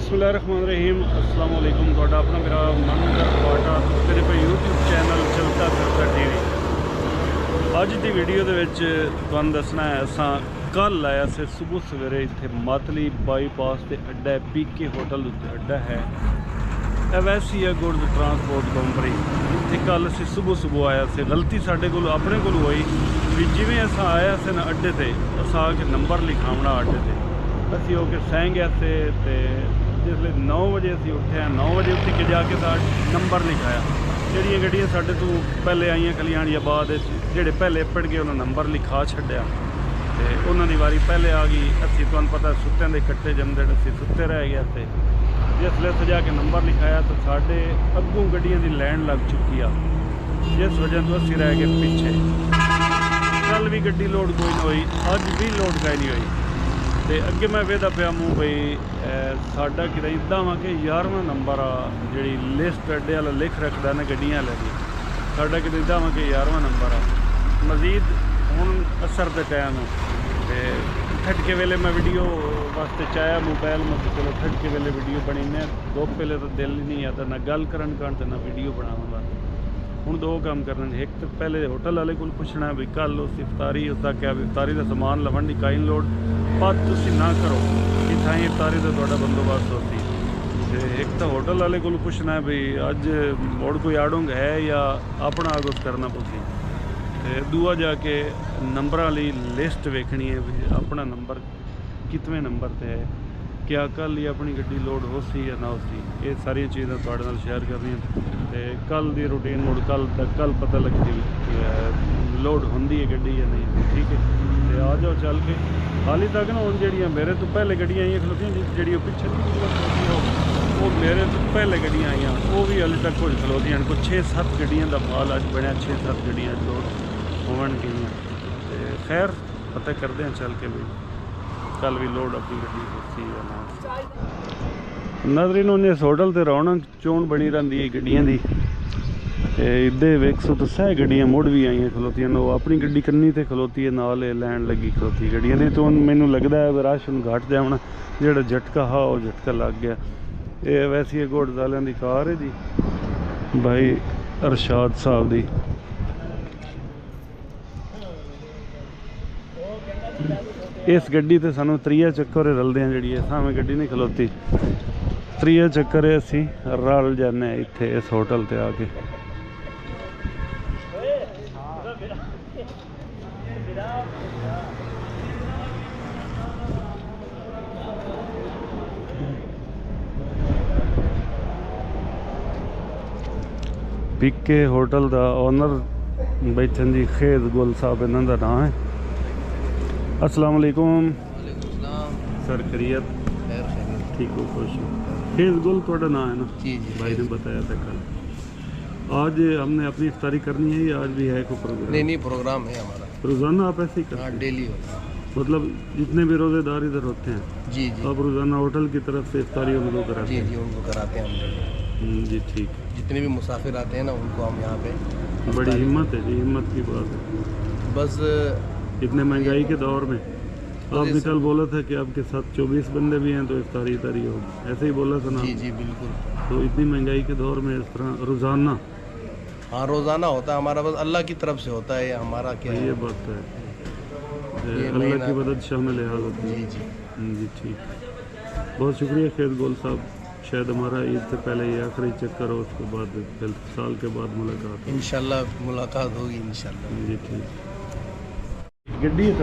बिस्मिल्लाहिर्रहमानिर्रहीम अस्सलाम वालेकुम। ਤੁਹਾਡਾ ਆਪਣਾ ਮੇਰਾ ਮਨਦਰ ਕੁਆਟਾ ਤੇਰੇ ਪੇ YouTube ਚੈਨਲ ਚਲਦਾ ਫਿਰਦਾ ਟੀਵੀ। ਅੱਜ ਦੀ ਵੀਡੀਓ ਦੇ ਵਿੱਚ ਤੁਹਾਨੂੰ ਦੱਸਣਾ ਹੈ ਅਸਾਂ ਕੱਲ ਆਇਆ ਸੀ ਸਵੇਰੇ ਸਵੇਰੇ ਇੱਥੇ ਮਾਤਲੀ ਬਾਈਪਾਸ ਤੇ ਅੱਡਾ ਪੀਕੇ ਹੋਟਲ ਉੱਤੇ ਅੱਡਾ ਹੈ ਐਵੈਸੀਆ ਗੁੱਡ ਟਰਾਂਸਪੋਰਟ ਕੰਪਨੀ। ਇੱਥੇ ਕੱਲ ਅਸੀਂ ਸਵੇਰੇ ਆਇਆ ਸੀ। ਗਲਤੀ ਸਾਡੇ ਕੋਲ ਆਪਣੇ ਕੋਲ ਹੋਈ ਵੀ ਜਿਵੇਂ ਅਸਾਂ ਆਇਆ ਸੀ ਨਾ ਅੱਡੇ ਤੇ ਅਸਾਂ ਆ ਕੇ ਨੰਬਰ ਲਿਖਾਉਣਾ ਅੱਡੇ ਤੇ ਅਸੀਂ ਹੋ ਕੇ ਸਹਿ गया थे तो जिसले 9 बजे असी उठे 9 बजे उत्थे के जाके नंबर लिखाया। जिहड़ियां गड्डियां साडे तो पहले आईयां कल्याण या बाद जिहड़े पहले पढ़ गए उन्होंने नंबर लिखा छड्डिया ते उन्हां दी वारी पहले आ गई। असी तुहानूं पता सुत्तियां दे कट्टे जमदे असी सुत्ते रह गए थे। जिसले उत्थे जाके नंबर लिखाया तो साडे अग्गों गड्डियां दी लैन लग चुकी आ, जिस वजह तो असी रह गए पिछे। कल भी गड्डी लोड कोई नहीं हुई, अज भी लोड कोई नहीं हुई। तो अगे मैं वेदा पाया मूँ बई साडा कि इदा वा कि 11वां नंबर आ जी लिस्ट अड्डे वाला लिख रखता ना गड्डियां वाले की साडा कि इदा वा कि 11वां नंबर आ। मजीद हुण असर के टाइम तो ठटके वेले मैं वीडियो वास्ते चाया मोबाइल में तो चलो ठटके वेले वीडियो बनी ने दो पहले तो दिल ही नहीं आता ना गल करन कान ते ना वीडियो बनावन वास्ते। हुण दो काम करने, एक तो पहले होटल वाले को पूछना भी कल उस इफ्तारी उसका क्या इफ्तारी का समान लवन की काई लोड बात तुसी ना करो कि थाई इफ्तारी का थोड़ा बंदोबस्त होती। एक तो होटल वाले को पूछना है भी अज मोड़ कोई आड़ोंग है या अपना आगोश करना पुसी। दूआ जाके नंबर वाली लिस्ट वेखनी है भी अपना नंबर कितने नंबर पर है, क्या कल ही अपनी गड्डी लोड हो सी या ना हो सी। ये सारी चीज़ें थोड़े नाल शेयर करनी तो कल की रूटीन मुड़ कल पता लगती लोड होंदी है गड्डी या नहीं। ठीक है तो आ जाओ चल के। हाली तक ना हुण जिहड़ियां मेरे तो पहले गड्डियां आईयां खलोतियां जिहड़ियां पिछे वो मेरे तो पहले गड्डियां आईयां वो भी हाली तक कुछ खलोतियां कुछ 6-7 गड्डियां का माल अज बनया 6-7 गड्डियां लोड होवणगियां। तो खैर पता करते हैं चल के भी कल भी लोड अपनी गड्डी होती है ना। नजरीन इस होटल से रौनक चोन बनी रही है गड्डियां की। इदे वेख सो तो सह गड्डियां मुड़ भी आईयां खलोतियां वो अपनी गड्डी कन्नी ते खलोती है नाल लैन लगी खलोती गड्डियां दी। तो मैनू लगता है राश हुण घट जाना जिहड़ा झटका हा वो झटका लग गया। ये वैसी घोड़ वालियां दी कार है जी भाई अरशाद साहब दी। इस गड्डी ते सानू त्रीया चक्कर रलदे जी सामने गड्डी नहीं खलोती त्रीया चक्कर असी रल जाने इत्थे इस होटल ते आके। पीके होटल दा ओनर बैठन जी खेज गुल साहब इन्हां दा नाम है। अस्सलाम वालेकुम सर, खैरियत? ठीक हो, खुश हो? खेज गुल थोड़ा नाम है ना? जी जी भाई ने बताया था कल। आज हमने अपनी इफ्तारी करनी है या आज भी है कोई प्रोग्राम? नहीं प्रोग्राम है हमारा रोजाना। आप ऐसे ही करते हैं? डेली होता है। मतलब जितने भी रोजेदार इधर होते हैं जी जी आप रोजाना होटल की तरफ से इफ्तारी उनको कराते हैं? जी जी उनको कराते हैं हम जी ठीक। जितने भी मुसाफिर आते हैं ना उनको हम यहाँ पे। बड़ी हिम्मत है जी, हिम्मत की बात है। बस इतने महंगाई के दौर में आपने कल बोला था कि आपके साथ 24 बंदे भी हैं तो इफ्तारी तारी होगी, ऐसे ही बोला था ना? जी जी बिल्कुल। तो इतनी महंगाई के दौर में इस तरह रोज़ाना? हाँ रोज़ाना होता है हमारा, बस अल्लाह की तरफ से होता है हमारा। क्या ये बात है, अल्लाह की मदद शामिल है होती है। जी जी जी ठीक। बहुत शुक्रिया खेत गोल साहब। शायद हमारा ईद से पहले ये आखिरी चक्कर हो, उसके बाद फिर साल के बाद मुलाकात हो। इंशाल्लाह मुलाकात होगी इंशाल्लाह। जी ठीक। गड्डी है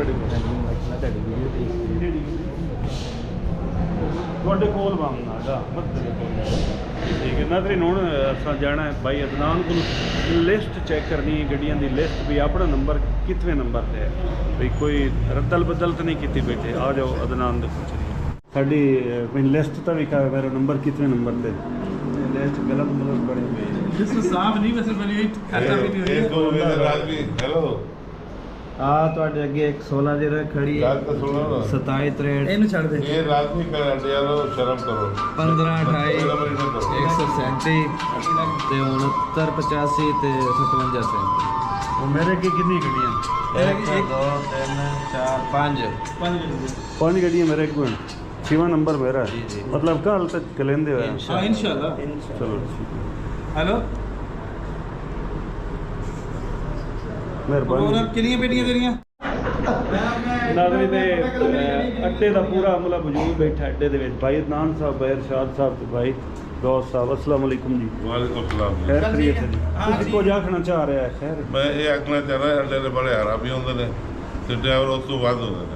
ਤੁਹਾਡੇ ਕੋਲ ਵਾਂਗਾਗਾ ਮਤਲਬ ठीक है। नाज़रीन हुण असां जाना है भाई अदनान को लिस्ट चेक करनी है गड्डियां दी लिस्ट भी अपना नंबर कितने नंबर पे है भाई कोई रद्दल बदल तो नहीं की बैठे। आ जाओ अदनान दे कुछ साड़ी मैं लिस्ट तो भी कहा मेरा नंबर कितने नंबर पे लिस्ट गलत मतलब बड़ी हुई लिस्ट साफ नहीं वैसे बनी हुई खाता भी नहीं हुई। हेलो हाँ तो अगे एक 16 खड़ी है 27 63 ਇਹਨੂੰ ਛੱਡ ਦੇ। ये रात नहीं कर यारो शर्म करो। 15 28 137 ਤੇ 69 85 ਤੇ 57 37 वो मेरे की कितनी गड्डियां? 1 2 3 4 5 5 गड्डियां मेरे को 6वां नंबर मेरा है मतलब कल तक कलेंदे हुए हैं। हाँ इंशाल्लाह। चलो ठीक है हेलो मेहरबानी कितनी बेटियां तेरियां? नाज़रीन अड्डे का पूरा अमला मौजूद बैठा अड्डे दे विच भाई अदनान साहब भाई इरशाद साहब ते भाई गौस साहब अस्सलाम वालेकुम जी। वालेकुम सलाम जी। खैर खैरियत है जी तुसी कुछ आखना चाह रहे हैं? खैर मैं ये आखना चाह रहा अड्डे दे बड़े हरामी होंदे ने ते ड्राइवर उस तो वध होंदे ने।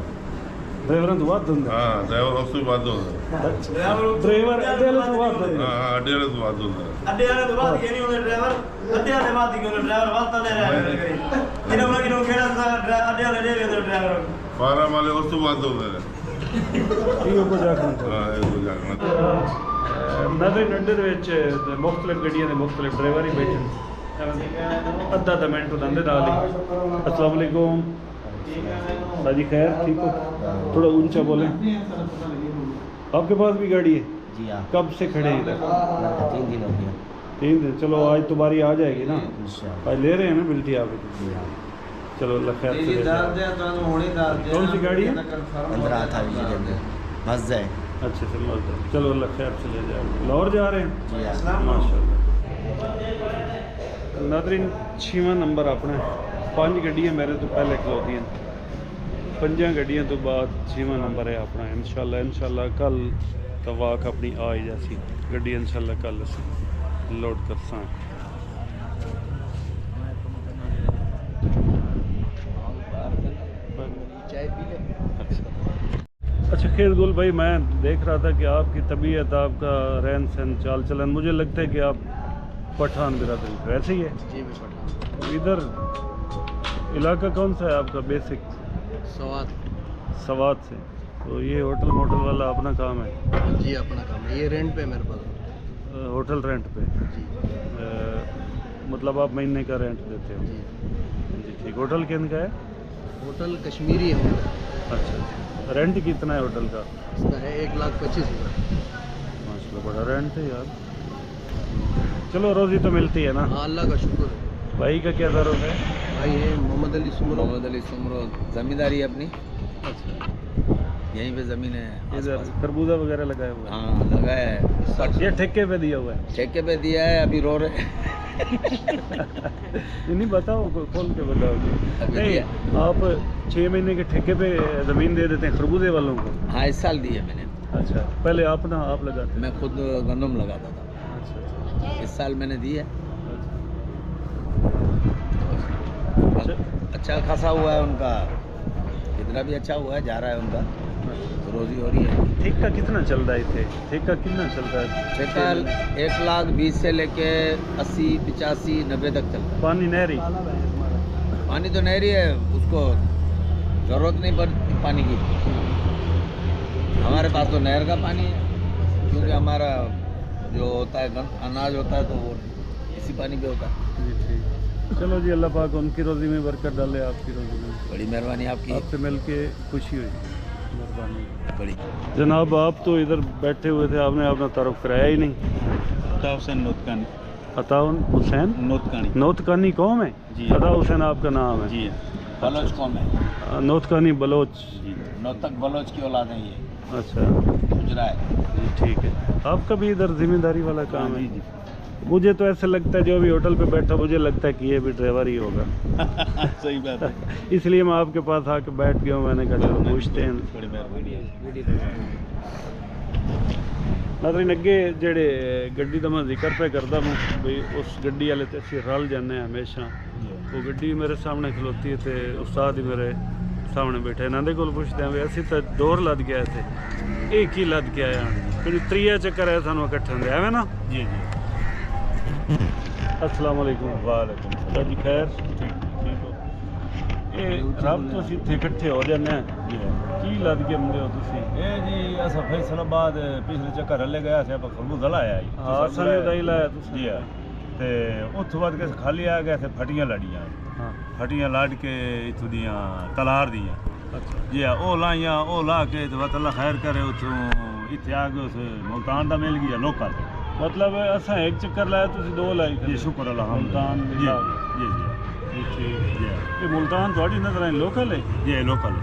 ड्राइवरां तो वध हुंदे हाँ ड्राइवर उस तो वध होंदे ने। ड्राइवर अड्डे वाले तो वध हुंदे हाँ अड्डे वाले तो वध होंदे ने। अड्डे वाले तो बात ये नहीं होते ड्राइवर अड्डे वाले बात ही क्यों ड्राइवर वास्ता दे रहा है किनो खेड़ा अड्डे वाले दे रहे ड्राइवर बारह वाले उस तो वध होंदे ने। इहो कुछ आखना चाह हाँ ये कुछ आखना नाज़रीन अड्डे दे विच मुख्तलिफ गड्डियां दे मुख्तलिफ ड्राइवर ही बैठे अद्धा मिनट उन्होंने नाल ही। अस्सलाम वालेकुम साजी खैर ठीक हो? थोड़ा ऊंचा बोलें। आपके पास भी गाड़ी है? जी हाँ कब से खड़े हैं इधर? 3 दिन हो गया 3 दिन। चलो आज तो बारी आ जाएगी ना, इंशाल्लाह। आज ले रहे हैं ना बिल्टी आप? जी हाँ चलो अल्लाह खैर से ले जाए। कौन सी गाड़ी है? 15 था के अंदर बस जाए। अच्छे से मौजूद। चलो अल्लाह खैर से ले जाए। लाहौर जा रहे हैं? जी हाँ माशाल्लाह। नाज़रीन 6वां नंबर अपना 5 गड्डियां मेरे तो पहले खलोती हैं 5 गड्डियां तो बाद 6वां नंबर है अपना। इंशाल्लाह कल तवाक अपनी आ ही जैसी गड्डी इंशाल्लाह कल असीं लोड करसां। अच्छा खैर गुल भाई मैं देख रहा था कि आपकी तबीयत आपका रहन सहन चाल चलन मुझे लगता है कि आप पठान बिरादरी के वैसे ही है जी मैं पठान। इधर इलाका कौन सा है आपका? बेसिक सवात से। तो ये होटल मोटल वाला अपना काम है? जी अपना काम है, ये रेंट पे मेरे पास। होटल रेंट पे? जी मतलब आप महीने का रेंट देते हो? जी जी ठीक। होटल किन का है? होटल कश्मीरी है होटल। अच्छा रेंट कितना है होटल का? इसका है 1,25,000। माशाल्लाह बड़ा रेंट है यार। चलो रोज़ी तो मिलती है ना? हाँ अल्लाह का शुक्र है। भाई का क्या दर है? भाई है मोहम्मद अली सुमरो। जमींदारी है अपनी अच्छा यहीं पे ज़मीन है इधर खरबूजा वगैरह लगाया हुआ है? हाँ लगाया है ये ठेके पे दिया हुआ है? ठेके पे दिया है अभी रो रहे नहीं बताओ खोल के बताओ जी। अभी नहीं दिया। आप 6 महीने के ठेके पे ज़मीन दे देते हैं खरबूजे वालों को? हाँ इस साल दी है मैंने। अच्छा पहले आप लगाते? मैं खुद गंदम लगाता था, अच्छा इस साल मैंने दी है। अच्छा अच्छा खासा हुआ है उनका, कितना भी अच्छा हुआ है, जा रहा है उनका, तो रोजी हो रही है। ठेका कितना चल रहा है इतने? ठेका कितना चल रहा है? ठेका 1,20,000 से लेके 80, 85, 90 तक चलता है। पानी नहरी? पानी तो नहरी है, उसको ज़रूरत नहीं पड़ती पानी की। हमारे पास तो नहर का पानी है, क्योंकि हमारा जो होता है अनाज होता है तो वो इसी पानी पे होता है। जी ठीक। चलो जी अल्लाह पाक उनकी रोज़ी में बरकत डाले, आपकी रोज़ी में। बड़ी मेहरबानी आपकी। आपसे मिल के खुशी हुई, मेहरबानी। बड़ी जनाब आप तो इधर बैठे हुए थे, आपने अपना तारुफ कराया ही नहीं। अता हुसैन नोतकानी। अता हुसैन नोतकानी नोतकानी कौम है? जी। अता हुसैन आपका नाम है? जी बलोच कौन है? नोतकानी बलोच? जी नौतक बलोच की औलाद है ये। अच्छा गुजरा है। जी ठीक है। आपका भी इधर जिम्मेदारी वाला काम है? जी मुझे तो ऐसे लगता है जो भी होटल पे बैठा मुझे लगता है कि ये भी ड्राइवर ही होगा। सही बात है। इसलिए मैं आपके पास आके बैठ गया हूँ, मैंने कहा चलो पूछते हैं। बड़ी मेहरबानी है। नाज़रीन अगे जेड़े गड्डी का मैं जिक्र पे करता हूँ भाई उस गड्डी वाले तो असीं रल जाने हमेशा। वो गड्डी मेरे सामने खलोती है तो उस्ताद ही मेरे सामने बैठे इन्होंने को पुछते हैं भी असीं तो दौर लद गया थे, एक ही लद के आया क्योंकि 3 चक्कर है सानू इकट्ठे होंगे है ना? जी जी। अस्सलाम वालेकुम। वालेकुम सर जी खैर ठीक हो? ये रब तो इत्थे इकट्ठे हो जाने की लद के आंदे हो तुसीं? ये जी असा फैसलाबाद पिछले चक्कर हले गया थे खरबूजा लाया जी। हाँ असां भी उदा ही लाया तुसीं? जी हाँ ते उत्थों बाद के खाली आ गए थे फटियां लड़ियां। हाँ फटियां लाड़ के इत्थों दियां तलार दियां। अच्छा जी हाँ वो लाइयां वो ला के तो बस अल्लाह खैर करे उत्थों इत्थे आ गए उस मुल्तान दा मिल गया लोकल। मतलब असां एक चक्कर लाया तुसीं 2 लाई? जी शुक्र अल्लाह मुल्तान जी भी ला जी जी जी ठीक। जी ये मुल्तान थोड़ी नजर आई लोकल है? जी लोकल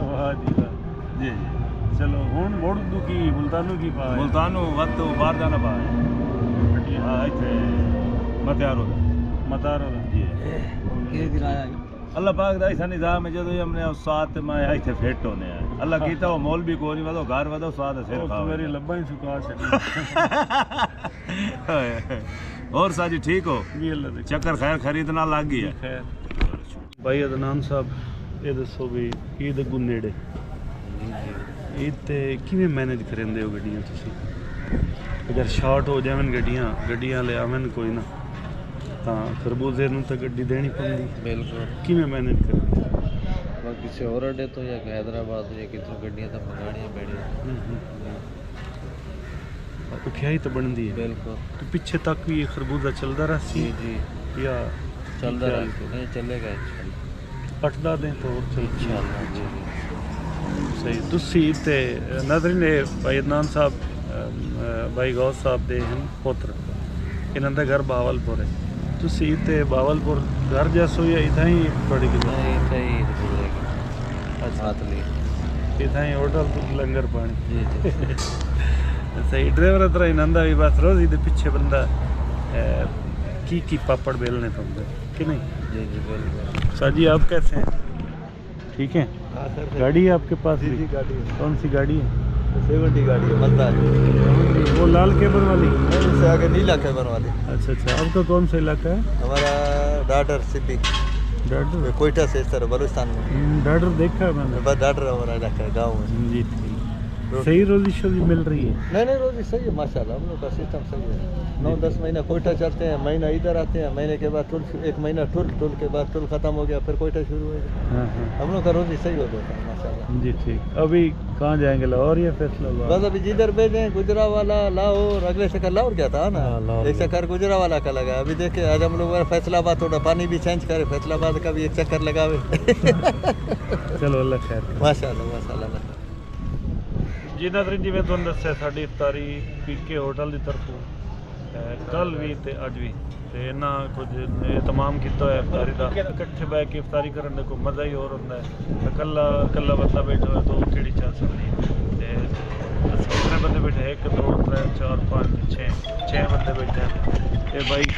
वाह जी वाह। जी जी चलो हुन मोड़ की मुल्तानू की पा मुल्तानू वक्त तो बाहर जाना पा हाँ इतने मतियारो मतारो जी ये गिराया अल्लाह पाक दा ऐसा निज़ाम है जदों हमने उस साथ में इतने फिट होने हैं अल्लाह कीता वो मौल भी कोई नहीं वदो घर वदो स्वाद है सिर खाओ मेरी लब्बा ही सुखा छड़ी और साजी ठीक हो जी अल्लाह दे चक्कर खैर खरीदना लग गई है खैर भाई अदनान साहब ये दसो भी ईद अगू नेड़े ईद ते किवें मैनेज करेंदे हो गड्डियां तुसी अगर शॉर्ट हो जावन गड्डियां ले आवन कोई ना तां खरबूजे नूं तां गड्डी देनी पौंदी बिल्कुल किवें मैनेज करेंदे बाकी से और अड्डे तो या हैदराबाद या कितनी गड्डियां तो मंगाणियां बैठियां उखियाई तो बनती है बिल्कुल तो पीछे तक भी ये खरबूजा चलता रहा सी जी या चलता रहता नहीं चलेगा पटदा दें तो और चल इंशाल्लाह जी सही तुसी ते नाज़रीन भाई अदनान साहब भाई गौस साहब दे हैं पुत्र इन्हां दा घर बावलपुर है तुसी ते बावलपुर घर जैसो या इतना ही थोड़ी की नहीं सही बात नहीं इतना ही होटल तो लंगर पानी जी जी सही ड्राइवर तरह इन्हां दा भी बस रोज़ दे पीछे बंदा की पापड़ बेलने पड़ते कि नहीं जी जी बिल्कुल साजी आप कैसे हैं ठीक है गाड़ी है आपके पास भी गाड़ी कौन सी गाड़ी है 70 गाड़ी है मलदा वो लाल केबल वाली उससे आगे नीला कैमर वाली अच्छा अच्छा आपका कौन सा इलाका है हमारा डाडर सिटी डाडर कोयटा से इस तरह बलूचिस्तान में डाडर देखा है मैंने बस डाडर हमारा इलाका है गाँव में जी ठीक सही रोजी शोजी मिल रही है नहीं रोजी सही है माशाल्लाह हम लोग का सिस्टम सही है 9-10 महीना कोयटा चलते हैं महीना इधर आते हैं महीने के बाद टूल एक महीना टूल के बाद टूल खत्म हो गया फिर कोयटा शुरू हो गया हाँ हाँ हम लोग का रोजी सही हो जाता है माशाल्लाह जी ठीक अभी कहाँ जाएंगे लाहौर या फैसलाबाद बस अभी जिधर भेजे गुजरावाला लाहौर अगले चक्कर लाहौर क्या था ना एक चक्कर गुजरावाला का लगा अभी देखे आज हम लोग फैसलाबाद थोड़ा पानी भी चेंज करे फैसलाबाद का भी एक चक्कर लगावे चलो अल्लाह खैर माशाल्लाह जी नाज़रीन जिवें तुहानूं दस्सिया साडी इफ्तारी पीके होटल की तरफों कल भी ते अज भी ते इन्ना कुछ एहतमाम किया होया इफ्तारी का इकट्ठे बह के इफ्तारी करने का कोई मज़ा ही और होंदा है कल्ला बंदा बैठा हो तो केड़ी चल सकती है कितने बंदे बैठे 1 2 3 4 5 6 बंदे बैठे हैं ये भाई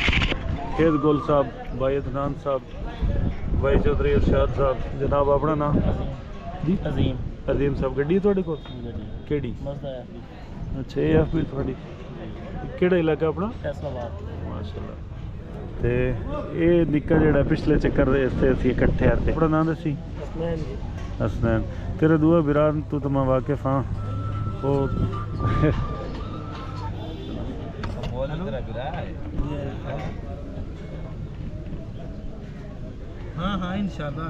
खेद गोल साहब भाई अदनान साहब भाई चौधरी इरशाद साहब जनाब अपना नाम जी अजीम साहब गड्डी थोड़े को केड़ी अच्छा ये आप भी थोड़ी केड़ा इलाका अपना फैसलाबाद माशाल्लाह ते ये निक्का जेड़ा पिछले चक्कर दे इस असीं इकट्ठे आते अपना नाम दसी हसनैन तेरे दुआ बिरान तू तो मैं वाकिफ हाँ वो हाँ इंशाल्लाह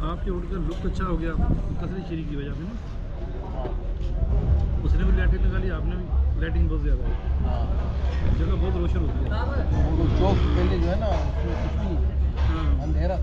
आपके होटल का लुक अच्छा हो गया कसरी शरीक की वजह से ना उसने भी लाइटिंग लगा ली आपने भी लाइटिंग बहुत ज़्यादा है जगह बहुत रोशन होती है चौक पहले जो है ना अंधेरा